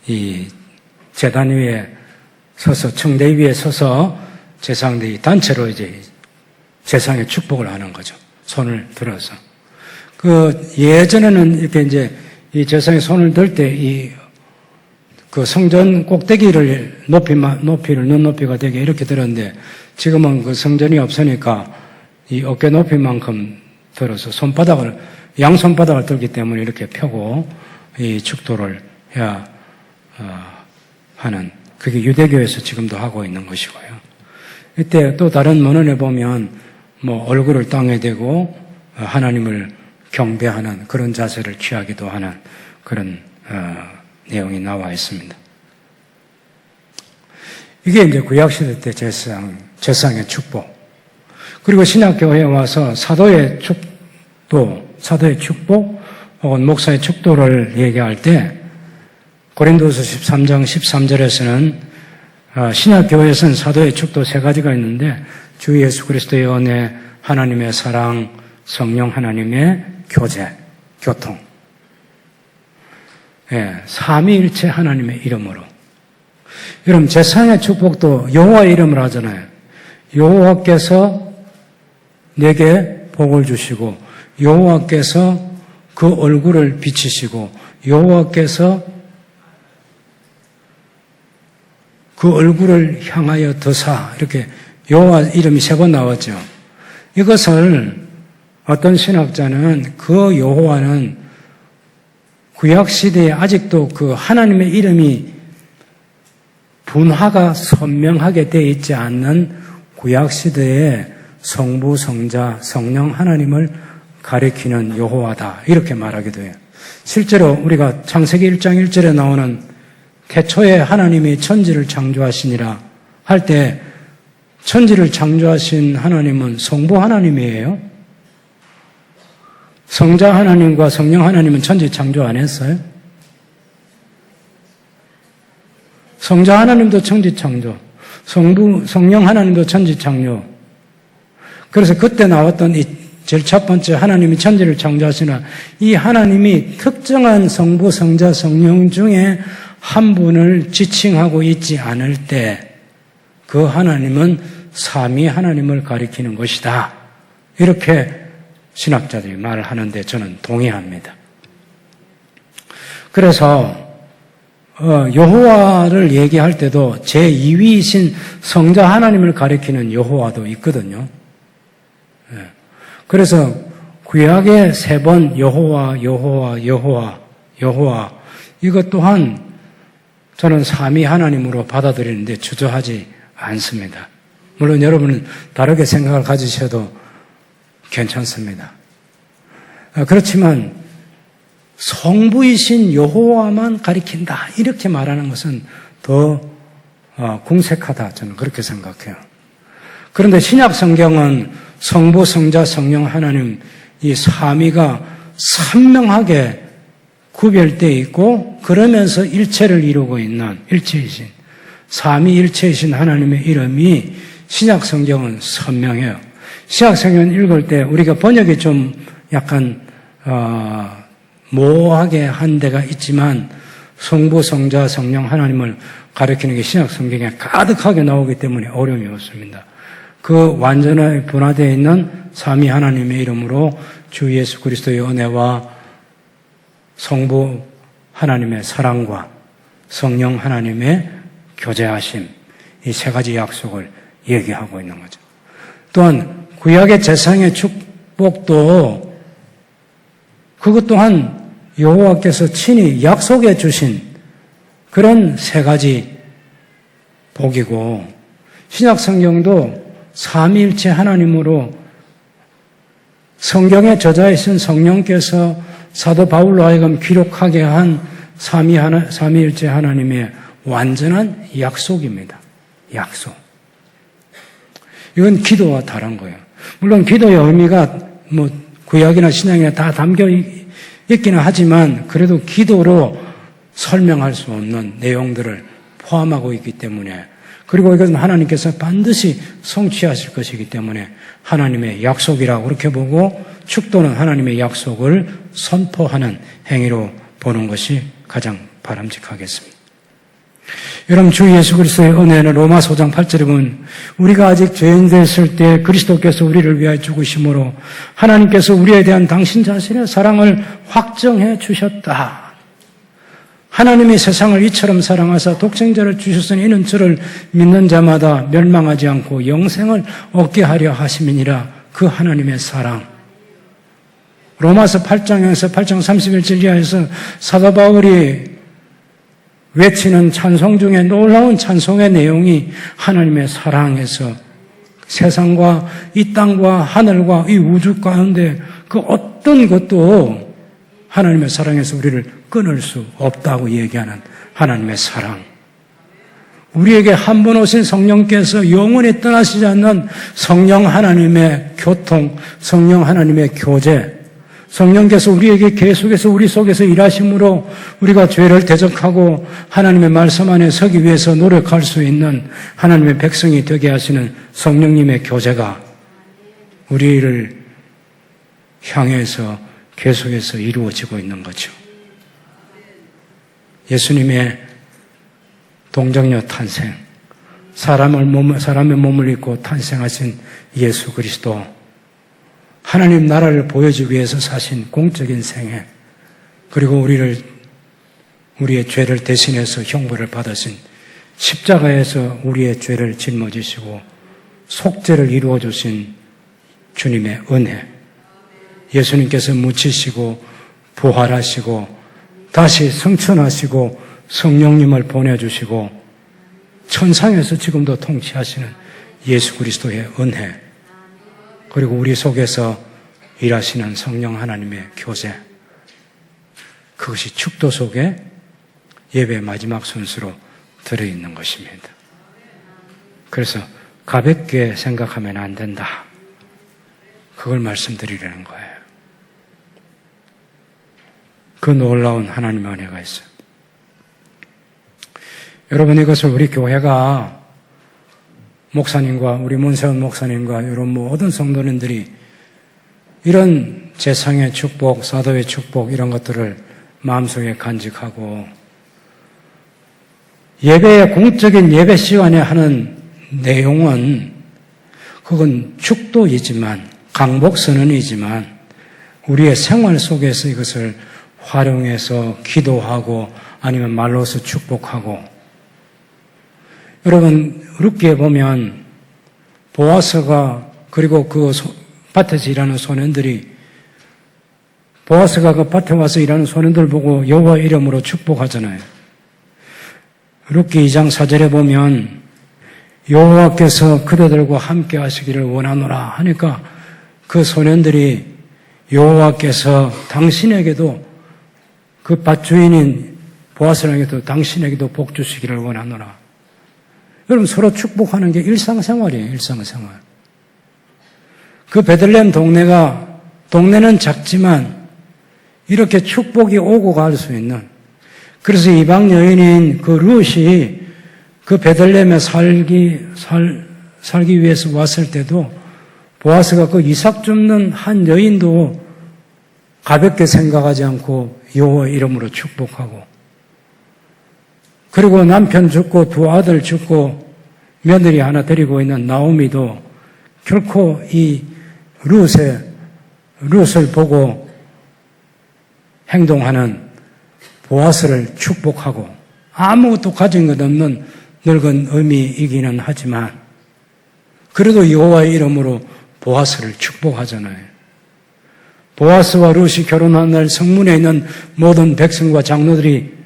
이 제단 위에 서서 청대 위에 서서 제사장들이 단체로 이제 제사장의 축복을 하는 거죠. 손을 들어서. 예전에는 이렇게 이제 이 제사장이 손을 들 때 그 성전 꼭대기를 높이를 눈높이가 되게 이렇게 들었는데 지금은 그 성전이 없으니까 이 어깨 높이만큼 들어서 양손바닥을 들기 때문에 이렇게 펴고 이 축도를 해야 하는 그게 유대교에서 지금도 하고 있는 것이고요. 이때 또 다른 문헌에 보면 얼굴을 땅에 대고 하나님을 경배하는 그런 자세를 취하기도 하는 그런 내용이 나와 있습니다. 이게 이제 구약시대 때 제사장의 축복. 그리고 신약교회에 와서 사도의 또 사도의 축복 혹은 목사의 축도를 얘기할 때 고린도서 13장 13절에서는 신약교회에서는 사도의 축도 세 가지가 있는데 주 예수 그리스도의 은혜, 하나님의 사랑, 성령 하나님의 교제, 교통. 삼위일체 하나님의 이름으로. 여러분 제사장의 축복도 여호와의 이름으로 하잖아요. 여호와께서 내게 복을 주시고 여호와께서 그 얼굴을 비치시고 여호와께서 그 얼굴을 향하여 드사 이렇게 여호와 이름이 세 번 나왔죠. 이것을 어떤 신학자는 그 여호와는 구약시대에 아직도 그 하나님의 이름이 분화가 선명하게 되어 있지 않는 구약시대에 성부, 성자, 성령 하나님을 가리키는 여호와다 이렇게 말하기도 해요. 실제로 우리가 창세기 1장 1절에 나오는 태초에 하나님이 천지를 창조하시니라 할 때 천지를 창조하신 하나님은 성부 하나님이에요. 성자 하나님과 성령 하나님은 천지 창조 안 했어요? 성자 하나님도 천지 창조, 성령 하나님도 천지 창조. 그래서 그때 나왔던 이 제일 첫 번째 하나님이 천지를 창조하시나 이 하나님이 특정한 성부, 성자, 성령 중에 한 분을 지칭하고 있지 않을 때 그 하나님은 삼위 하나님을 가리키는 것이다. 이렇게 신학자들이 말을 하는데 저는 동의합니다. 그래서 여호와를 얘기할 때도 제2위이신 성자 하나님을 가리키는 여호와도 있거든요. 그래서 구약에 세 번 여호와, 여호와, 여호와, 여호와 이것 또한 저는 삼위 하나님으로 받아들이는데 주저하지 않습니다. 물론 여러분은 다르게 생각을 가지셔도 괜찮습니다. 그렇지만 성부이신 여호와만 가리킨다 이렇게 말하는 것은 더 궁색하다 저는 그렇게 생각해요. 그런데 신약 성경은 성부, 성자, 성령 하나님 이 삼위가 선명하게 구별되어 있고 그러면서 일체를 이루고 있는 일체이신 삼위일체이신 하나님의 이름이 신약 성경은 선명해요. 신약 성경 읽을 때 우리가 번역이 좀 약간 모호하게 한 데가 있지만 성부, 성자, 성령 하나님을 가리키는 게 신약 성경에 가득하게 나오기 때문에 어려움이 없습니다. 그 완전하게 분화되어 있는 삼위 하나님의 이름으로 주 예수 그리스도의 은혜와 성부 하나님의 사랑과 성령 하나님의 교제하심 이 세 가지 약속을 얘기하고 있는 거죠. 또한 구약의 제사장의 축복도 그것 또한 여호와께서 친히 약속해 주신 그런 세 가지 복이고 신약 성경도 삼위일체 하나님으로 성경의 저자이신 성령께서 사도 바울로 하여금 기록하게 한 삼위일체 하나님의 완전한 약속입니다. 약속. 이건 기도와 다른 거예요. 물론 기도의 의미가 구약이나 신약이나 다 담겨 있기는 하지만 그래도 기도로 설명할 수 없는 내용들을 포함하고 있기 때문에 그리고 이것은 하나님께서 반드시 성취하실 것이기 때문에 하나님의 약속이라고 그렇게 보고 축도는 하나님의 약속을 선포하는 행위로 보는 것이 가장 바람직하겠습니다. 여러분 주 예수 그리스도의 은혜는 로마서 5장 8절에 보면 우리가 아직 죄인 됐을 때 그리스도께서 우리를 위하여 죽으심으로 하나님께서 우리에 대한 당신 자신의 사랑을 확정해 주셨다. 하나님이 세상을 이처럼 사랑하사 독생자를 주셨으니 이는 저를 믿는 자마다 멸망하지 않고 영생을 얻게 하려 하심이니라. 그 하나님의 사랑. 로마서 8장에서 8장 31절 이하에서 사도 바울이 외치는 찬송 중에 놀라운 찬송의 내용이 하나님의 사랑에서 세상과 이 땅과 하늘과 이 우주 가운데 그 어떤 것도 하나님의 사랑에서 우리를 끊을 수 없다고 얘기하는 하나님의 사랑. 우리에게 한 번 오신 성령께서 영원히 떠나시지 않는 성령 하나님의 교통, 성령 하나님의 교제, 성령께서 우리에게 계속해서 우리 속에서 일하심으로 우리가 죄를 대적하고 하나님의 말씀 안에 서기 위해서 노력할 수 있는 하나님의 백성이 되게 하시는 성령님의 교제가 우리를 향해서 계속해서 이루어지고 있는 거죠. 예수님의 동정녀 탄생, 사람의 몸을 입고 탄생하신 예수 그리스도, 하나님 나라를 보여주기 위해서 사신 공적인 생애, 그리고 우리의 죄를 대신해서 형벌을 받으신 십자가에서 우리의 죄를 짊어지시고 속죄를 이루어 주신 주님의 은혜, 예수님께서 묻히시고 부활하시고 다시 성천하시고 성령님을 보내주시고 천상에서 지금도 통치하시는 예수 그리스도의 은혜, 그리고 우리 속에서 일하시는 성령 하나님의 교제, 그것이 축도 속에 예배 마지막 순서로 들어있는 것입니다. 그래서 가볍게 생각하면 안 된다. 그걸 말씀드리려는 거예요. 그 놀라운 하나님의 은혜가 있어요. 여러분, 이것을 우리 교회가 목사님과 우리 문세원 목사님과 이런 모든 성도님들이 이런 재상의 축복, 사도의 축복 이런 것들을 마음속에 간직하고 예배의 공적인 예배 시간에 하는 내용은 그건 축도이지만 강복선언이지만 우리의 생활 속에서 이것을 활용해서 기도하고 아니면 말로서 축복하고, 여러분 룻기에 보면 보아스가 그리고 그 밭에서 일하는 소년들이 보아스가 그 밭에 와서 일하는 소년들 보고 여호와 이름으로 축복하잖아요. 룻기 2장 4절에 보면 여호와께서 그대들과 함께 하시기를 원하노라 하니까 그 소년들이 여호와께서 당신에게도 그 밭 주인인 보아스에게도 당신에게도 복 주시기를 원하노라. 여러분 서로 축복하는 게 일상생활이에요. 일상생활. 그 베들레헴 동네는 작지만 이렇게 축복이 오고 갈 수 있는, 그래서 이방 여인인 그 룻이 그 베들레헴에 살기 위해서 왔을 때도 보아스가 그 이삭 줍는 한 여인도 가볍게 생각하지 않고 여호와 이름으로 축복하고, 그리고 남편 죽고 두 아들 죽고 며느리 하나 데리고 있는 나오미도 결코 이 룻을 보고 행동하는 보아스를 축복하고, 아무것도 가진 것 없는 늙은 어미이기는 하지만 그래도 여호와의 이름으로 보아스를 축복하잖아요. 보아스와 룻이 결혼한 날 성문에 있는 모든 백성과 장로들이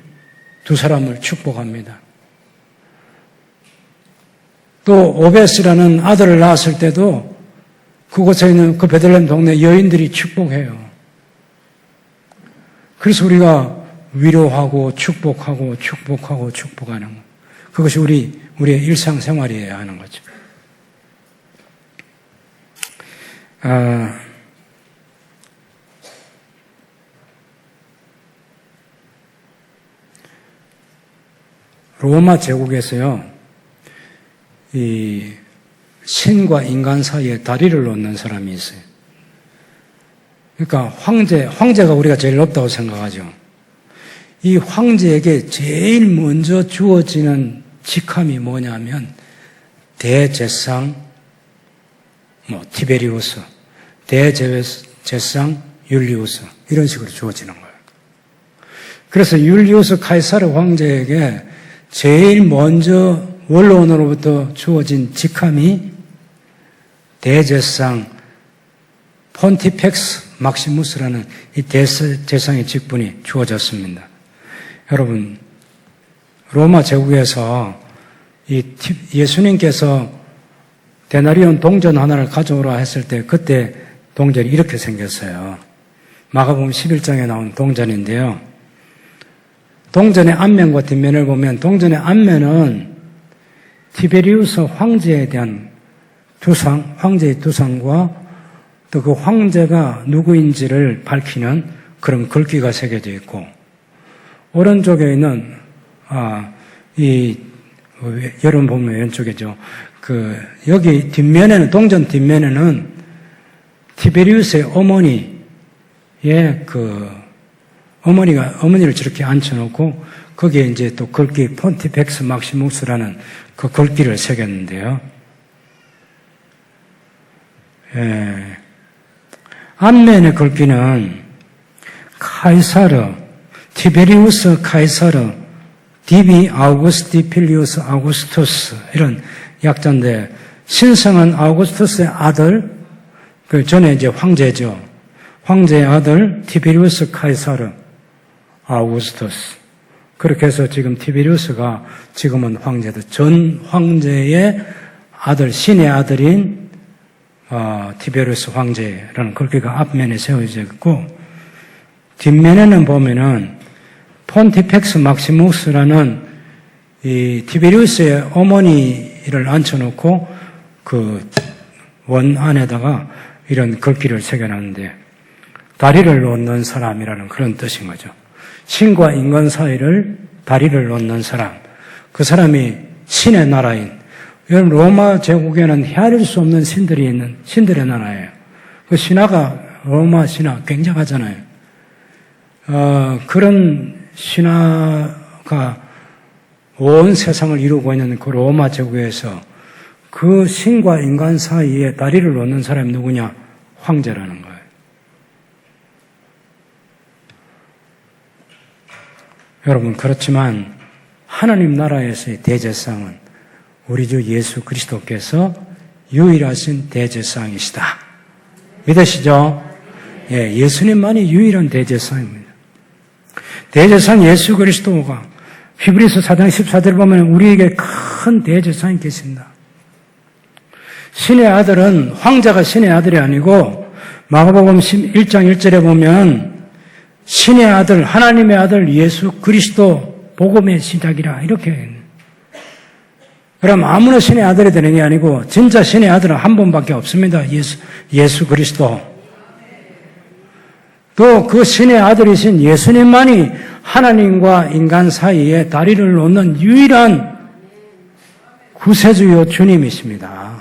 두 사람을 축복합니다. 또 오벳이라는 아들을 낳았을 때도 그곳에 있는 그 베들레헴 동네 여인들이 축복해요. 그래서 우리가 위로하고 축복하고 축복하는 것, 그것이 우리의 일상생활이어야 하는 거죠. 로마 제국에서요, 이 신과 인간 사이에 다리를 놓는 사람이 있어요. 그러니까 황제가 우리가 제일 높다고 생각하죠. 이 황제에게 제일 먼저 주어지는 직함이 뭐냐면 대제상 티베리우스, 대제상 율리우스, 이런 식으로 주어지는 거예요. 그래서 율리우스 카이사르 황제에게 제일 먼저 원로원으로부터 주어진 직함이 대제상 폰티펙스 막시무스라는 이 대제상의 직분이 주어졌습니다. 여러분, 로마 제국에서 예수님께서 데나리온 동전 하나를 가져오라 했을 때 그때 동전이 이렇게 생겼어요. 마가복음 11장에 나온 동전인데요. 동전의 앞면과 뒷면을 보면 동전의 앞면은 티베리우스 황제에 대한 황제의 두상과 또 그 황제가 누구인지를 밝히는 그런 글귀가 새겨져 있고, 오른쪽에 있는, 여러분 보면 왼쪽이죠. 여기 뒷면에는, 동전 뒷면에는 티베리우스의 어머니의 어머니를 저렇게 앉혀놓고, 거기에 이제 또 글귀, 폰티펙스 막시무스라는 그 글귀를 새겼는데요. 앞면의 글귀는 카이사르, 티베리우스 카이사르, 디비 아우구스티 필리우스 아우구스투스, 이런 약자인데, 신성한 아우구스투스의 아들, 그 전에 이제 황제죠. 황제의 아들 티베리우스 카이사르 아우구스투스. 그렇게 해서 지금 티베리우스가 지금은 황제도, 전 황제의 아들, 신의 아들인 티베리우스 황제라는 글귀가 앞면에 세워져 있고, 뒷면에는 보면은 폰티펙스 막시무스라는 이 티베리우스의 어머니를 앉혀놓고 그 원 안에다가 이런 글귀를 새겨놨는데, 다리를 놓는 사람이라는 그런 뜻인 거죠. 신과 인간 사이를 다리를 놓는 사람, 그 사람이 신의 나라인, 여러분 로마 제국에는 헤아릴 수 없는 신들이 있는 신들의 나라예요. 그 신화가, 로마 신화 굉장하잖아요. 그런 신화가 온 세상을 이루고 있는 그 로마 제국에서 그 신과 인간 사이에 다리를 놓는 사람이 누구냐? 황제라는 거예요. 여러분, 그렇지만 하나님 나라에서의 대제사장은 우리 주 예수 그리스도께서 유일하신 대제사장이시다. 믿으시죠? 예, 예수님만이 유일한 대제사장입니다. 대제사장 예수 그리스도가 히브리서 4장 14절에 보면 우리에게 큰 대제사장이 계신다. 신의 아들은, 황제가 신의 아들이 아니고, 마가복음 1장 1절에 보면 신의 아들, 하나님의 아들 예수 그리스도 복음의 시작이라 이렇게. 그럼 아무나 신의 아들이 되는 게 아니고 진짜 신의 아들은 한 분밖에 없습니다. 예수 그리스도. 또 그 신의 아들이신 예수님만이 하나님과 인간 사이에 다리를 놓는 유일한 구세주요 주님이십니다.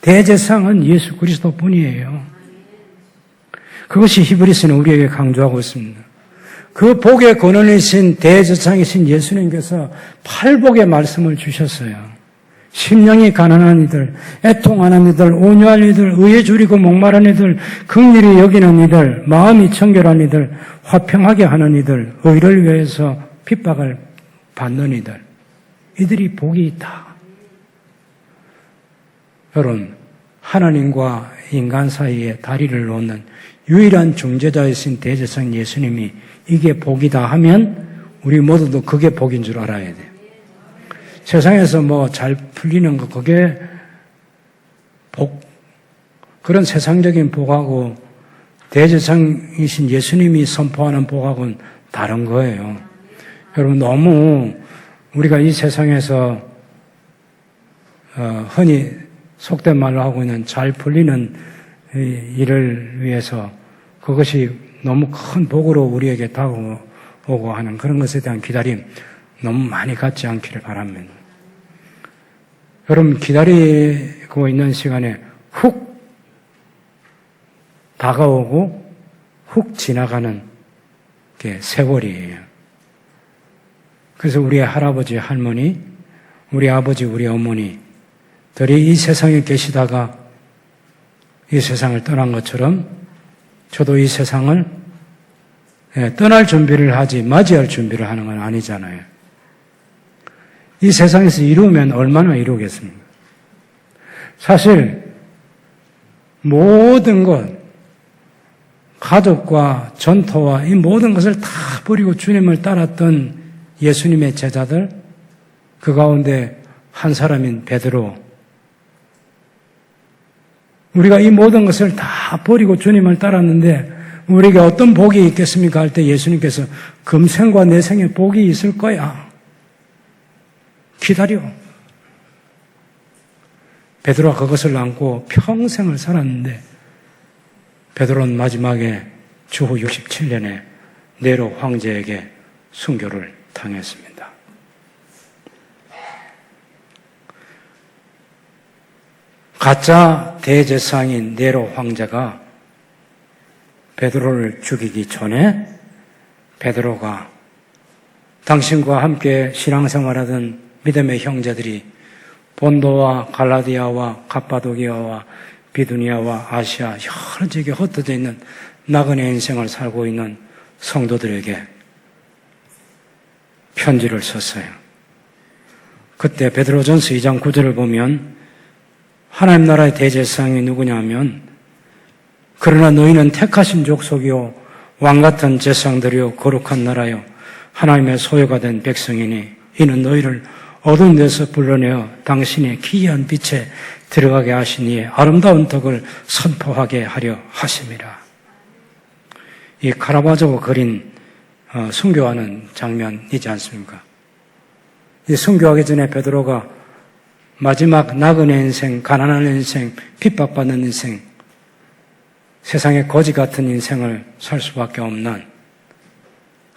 대제사장은 예수 그리스도 뿐이에요. 그것이 히브리서는 우리에게 강조하고 있습니다. 그 복의 근원이신 대제사장이신 예수님께서 팔복의 말씀을 주셨어요. 심령이 가난한 이들, 애통하는 이들, 온유한 이들, 의에 줄이고 목마른 이들, 긍휼히 여기는 이들, 마음이 청결한 이들, 화평하게 하는 이들, 의를 위해서 핍박을 받는 이들, 이들이 복이 있다. 여러분, 하나님과 인간 사이에 다리를 놓는 유일한 중재자이신 대제사장 예수님이 이게 복이다 하면 우리 모두도 그게 복인 줄 알아야 돼요. 세상에서 뭐 잘 풀리는 거, 그게 복, 그런 세상적인 복하고 대제사장이신 예수님이 선포하는 복하고는 다른 거예요. 여러분, 너무 우리가 이 세상에서 흔히 속된 말로 하고 있는 잘 풀리는 일을 위해서 그것이 너무 큰 복으로 우리에게 다가오고 하는 그런 것에 대한 기다림 너무 많이 갖지 않기를 바랍니다. 여러분, 기다리고 있는 시간에 훅 다가오고 훅 지나가는 게 세월이에요. 그래서 우리 할아버지, 할머니, 우리 아버지, 우리 어머니들이 이 세상에 계시다가 이 세상을 떠난 것처럼 저도 이 세상을 떠날 준비를 하지 맞이할 준비를 하는 건 아니잖아요. 이 세상에서 이루면 얼마나 이루겠습니까? 사실 모든 것, 가족과 전토와 이 모든 것을 다 버리고 주님을 따랐던 예수님의 제자들, 그 가운데 한 사람인 베드로, 우리가 이 모든 것을 다 버리고 주님을 따랐는데 우리에게 어떤 복이 있겠습니까? 할 때 예수님께서 금생과 내생에 복이 있을 거야. 기다려. 베드로가 그것을 안고 평생을 살았는데 베드로는 마지막에 주후 67년에 네로 황제에게 순교를 당했습니다. 가짜 대제사장인 네로 황제가 베드로를 죽이기 전에 베드로가 당신과 함께 신앙생활하던 믿음의 형제들이 본도와 갈라디아와 갑바도기아와 비두니아와 아시아 여러 지역에 흩어져 있는 나그네 인생을 살고 있는 성도들에게 편지를 썼어요. 그때 베드로전서 2장 9절을 보면 하나님 나라의 대제사장이 누구냐 하면 그러나 너희는 택하신 족속이요 왕같은 제사장들이요 거룩한 나라요 하나님의 소유가 된 백성이니 이는 너희를 어두운 데서 불러내어 당신의 기이한 빛에 들어가게 하시니 아름다운 덕을 선포하게 하려 하심이라. 이 카라바조가 그린 순교하는 장면이지 않습니까? 이 순교하기 전에 베드로가 마지막 나그네 인생, 가난한 인생, 핍박받는 인생, 세상의 거지 같은 인생을 살 수밖에 없는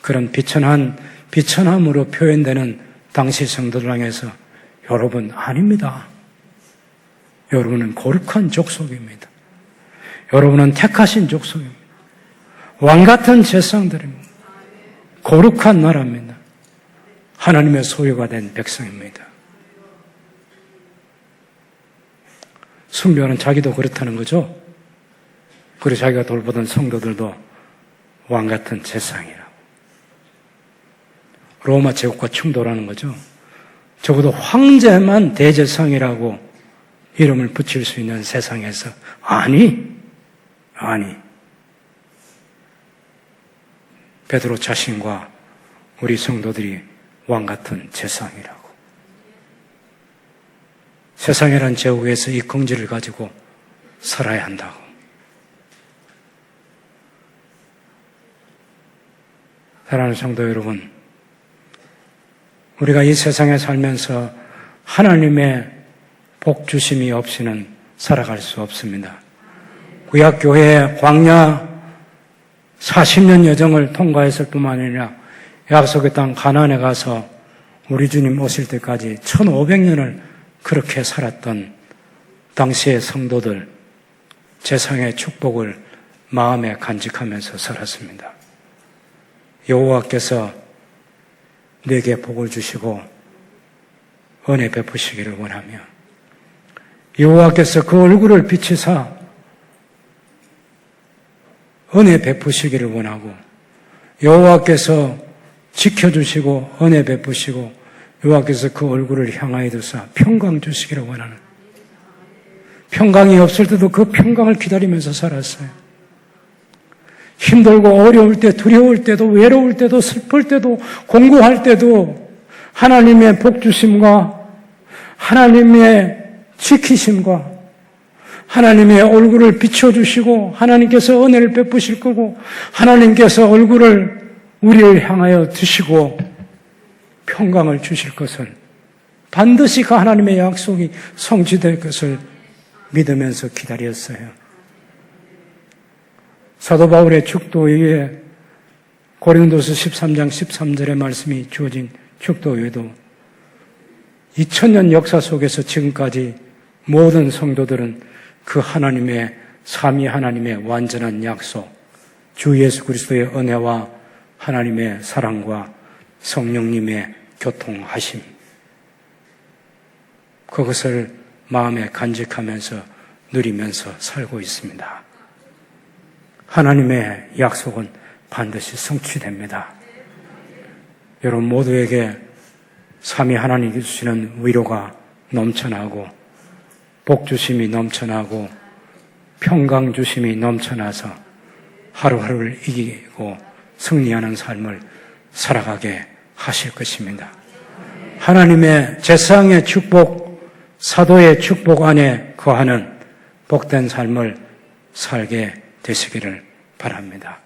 그런 비천함으로 표현되는 당시 성도들 향해서 여러분 아닙니다. 여러분은 거룩한 족속입니다. 여러분은 택하신 족속입니다. 왕같은 제사장들입니다. 거룩한 나라입니다. 하나님의 소유가 된 백성입니다. 순교하는 자기도 그렇다는 거죠. 그리고 자기가 돌보던 성도들도 왕같은 제사장이라고. 로마 제국과 충돌하는 거죠. 적어도 황제만 대제사장이라고 이름을 붙일 수 있는 세상에서 아니 베드로 자신과 우리 성도들이 왕같은 제사장이라고. 세상이란 제국에서 이 긍지를 가지고 살아야 한다고. 사랑하는 성도 여러분, 우리가 이 세상에 살면서 하나님의 복 주심이 없이는 살아갈 수 없습니다. 구약교회의 광야 40년 여정을 통과했을 뿐만 아니라 약속의 땅 가나안에 가서 우리 주님 오실 때까지 1500년을 그렇게 살았던 당시의 성도들, 세상의 축복을 마음에 간직하면서 살았습니다. 여호와께서 내게 복을 주시고 은혜 베푸시기를 원하며 여호와께서 그 얼굴을 비치사 은혜 베푸시기를 원하고 여호와께서 지켜주시고 은혜 베푸시고 여호와께서 그 얼굴을 향하여 두사 평강 주시기를 원하는, 평강이 없을 때도 그 평강을 기다리면서 살았어요. 힘들고 어려울 때, 두려울 때도, 외로울 때도, 슬플 때도, 공부할 때도 하나님의 복주심과 하나님의 지키심과 하나님의 얼굴을 비춰주시고 하나님께서 은혜를 베푸실 거고 하나님께서 얼굴을 우리를 향하여 드시고 평강을 주실 것을, 반드시 그 하나님의 약속이 성취될 것을 믿으면서 기다렸어요. 사도 바울의 축도위에 고린도서 13장 13절의 말씀이 주어진 축도위에도 2000년 역사 속에서 지금까지 모든 성도들은 그 하나님의 삼위 하나님의 완전한 약속, 주 예수 그리스도의 은혜와 하나님의 사랑과 성령님의 교통하심, 그것을 마음에 간직하면서 누리면서 살고 있습니다. 하나님의 약속은 반드시 성취됩니다. 여러분 모두에게 삼위 하나님이 주시는 위로가 넘쳐나고 복주심이 넘쳐나고 평강 주심이 넘쳐나서 하루하루를 이기고 승리하는 삶을 살아가게 하실 것입니다. 하나님의 제사장의 축복, 사도의 축복 안에 거하는 복된 삶을 살게 되시기를 바랍니다.